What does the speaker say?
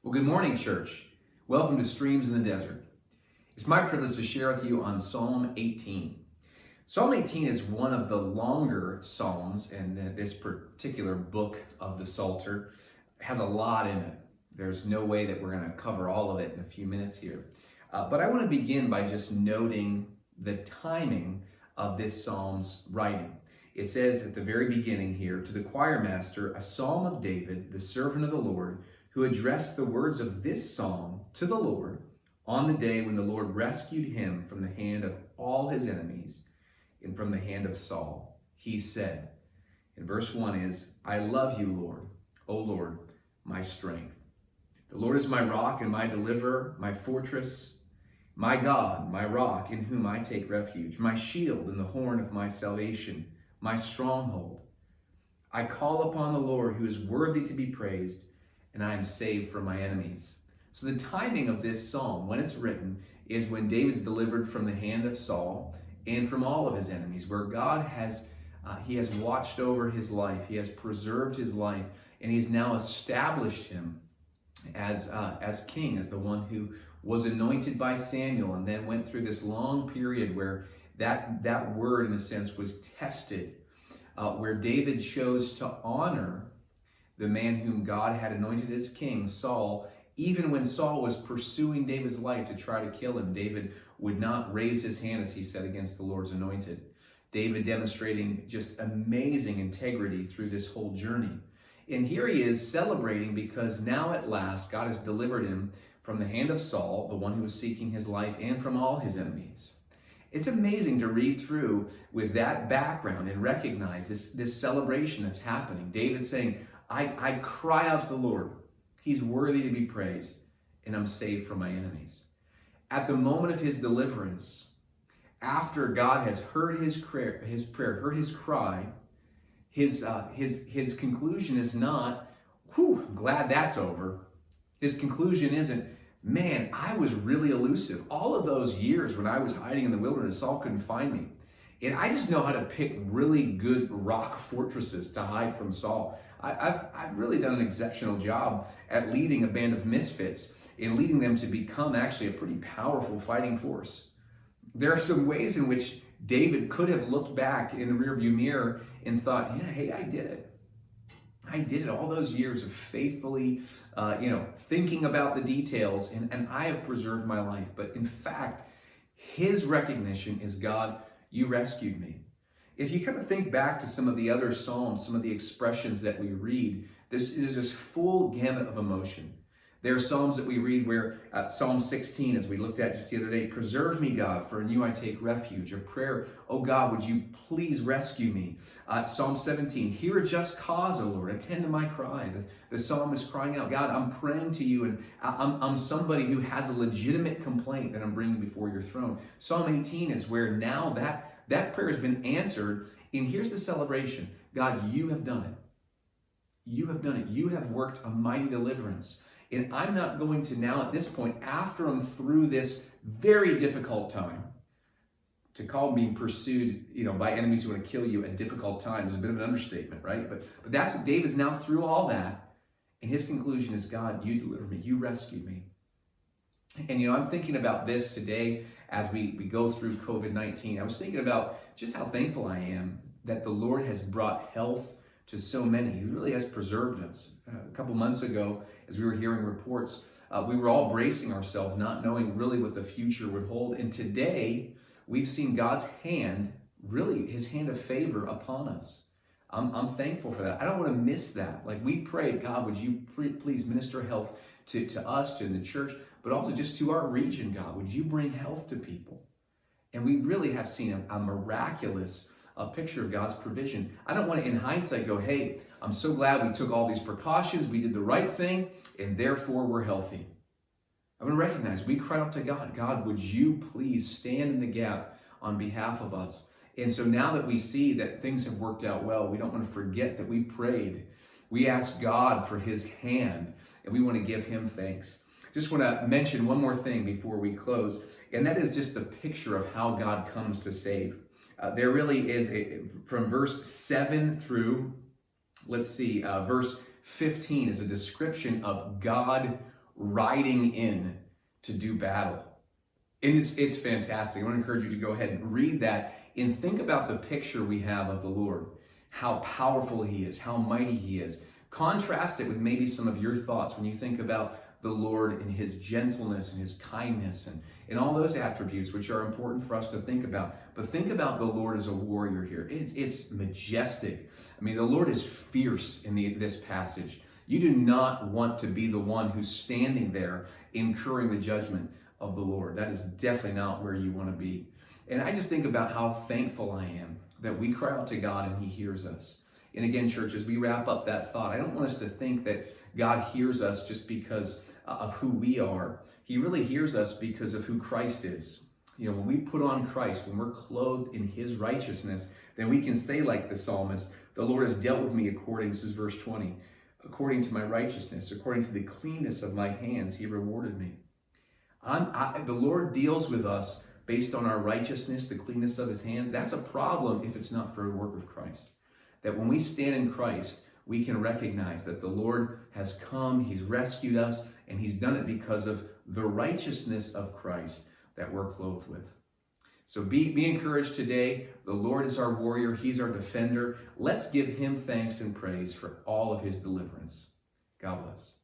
Well, good morning, church. Welcome to Streams in the Desert. It's my privilege to share with you on Psalm 18. Psalm 18 is one of the longer psalms in this particular book of the Psalter. It has a lot in it. There's no way that we're going to cover all of it in a few minutes here. But I want to begin by just noting the timing of this psalm's writing. It says at the very beginning here, to the choir master, a psalm of David, the servant of the Lord, who addressed the words of this psalm to the Lord on the day when the Lord rescued him from the hand of all his enemies and from the hand of Saul. He said, in verse 1 is, I love you, Lord, O Lord, my strength. The Lord is my rock and my deliverer, my fortress, my God, my rock, in whom I take refuge, my shield and the horn of my salvation, my stronghold. I call upon the Lord, who is worthy to be praised, and I am saved from my enemies. So the timing of this psalm, when it's written, is when David's delivered from the hand of Saul and from all of his enemies, where God has watched over his life, he has preserved his life, and he's now established him as king, as the one who was anointed by Samuel, and then went through this long period where that word, in a sense, was tested, where David chose to honor the man whom God had anointed as king, Saul. Even when Saul was pursuing David's life to try to kill him, David would not raise his hand, as he said, against the Lord's anointed. David demonstrating just amazing integrity through this whole journey. And here he is celebrating because now at last God has delivered him from the hand of Saul, the one who was seeking his life, and from all his enemies. It's amazing to read through with that background and recognize this celebration that's happening. David saying, I cry out to the Lord. He's worthy to be praised, and I'm saved from my enemies. At the moment of his deliverance, after God has heard his prayer, heard his cry, his conclusion is not, whew, I'm glad that's over. His conclusion isn't, man, I was really elusive. All of those years when I was hiding in the wilderness, Saul couldn't find me. And I just know how to pick really good rock fortresses to hide from Saul. I've really done an exceptional job at leading a band of misfits and leading them to become actually a pretty powerful fighting force. There are some ways in which David could have looked back in the rearview mirror and thought, yeah, hey, I did it. I did it all those years of faithfully, thinking about the details, and I have preserved my life. But in fact, his recognition is, God, you rescued me. If you kind of think back to some of the other Psalms, some of the expressions that we read, there's this full gamut of emotion. There are Psalms that we read where, Psalm 16, as we looked at just the other day, preserve me, God, for in you I take refuge. A prayer, oh God, would you please rescue me? Psalm 17, hear a just cause, O Lord, attend to my cry. The psalmist crying out, God, I'm praying to you, and I'm somebody who has a legitimate complaint that I'm bringing before your throne. Psalm 18 is where now that prayer has been answered, and here's the celebration. God, you have done it. You have done it. You have worked a mighty deliverance. And I'm not going to now at this point, after I'm through this very difficult time, to call being pursued, by enemies who want to kill you at difficult times is a bit of an understatement, right? But that's what David's now through all that. And his conclusion is, God, you delivered me. You rescued me. And, I'm thinking about this today as we go through COVID-19. I was thinking about just how thankful I am that the Lord has brought health to so many. He really has preserved us. A couple months ago, as we were hearing reports, we were all bracing ourselves, not knowing really what the future would hold. And today, we've seen God's hand, really his hand of favor upon us. I'm thankful for that. I don't want to miss that. Like we prayed, God, would you please minister health to us, to the church, but also just to our region, God. Would you bring health to people? And we really have seen a miraculous picture of God's provision. I don't want to, in hindsight, go, hey, I'm so glad we took all these precautions, we did the right thing, and therefore we're healthy. I'm going to recognize we cried out to God, God, would you please stand in the gap on behalf of us? And so now that we see that things have worked out well, we don't want to forget that we prayed. We asked God for his hand, and we want to give him thanks. Just want to mention one more thing before we close, and that is just the picture of how God comes to save. There really is, from verse 7 through, verse 15 is a description of God riding in to do battle. And it's fantastic. I want to encourage you to go ahead and read that and think about the picture we have of the Lord, how powerful he is, how mighty he is. Contrast it with maybe some of your thoughts when you think about the Lord and his gentleness and his kindness and all those attributes which are important for us to think about. But think about the Lord as a warrior here. It's majestic. I mean, the Lord is fierce in this passage. You do not want to be the one who's standing there incurring the judgment of the Lord. That is definitely not where you want to be. And I just think about how thankful I am that we cry out to God and he hears us. And again, church, as we wrap up that thought, I don't want us to think that God hears us just because of who we are. He really hears us because of who Christ is. You know, when we put on Christ, when we're clothed in his righteousness, then we can say like the psalmist, the Lord has dealt with me according, this is verse 20, according to my righteousness, according to the cleanness of my hands, he rewarded me. The Lord deals with us based on our righteousness, the cleanness of his hands. That's a problem if it's not for the work of Christ. That when we stand in Christ, we can recognize that the Lord has come, he's rescued us, and he's done it because of the righteousness of Christ that we're clothed with. So be encouraged today. The Lord is our warrior. He's our defender. Let's give him thanks and praise for all of his deliverance. God bless.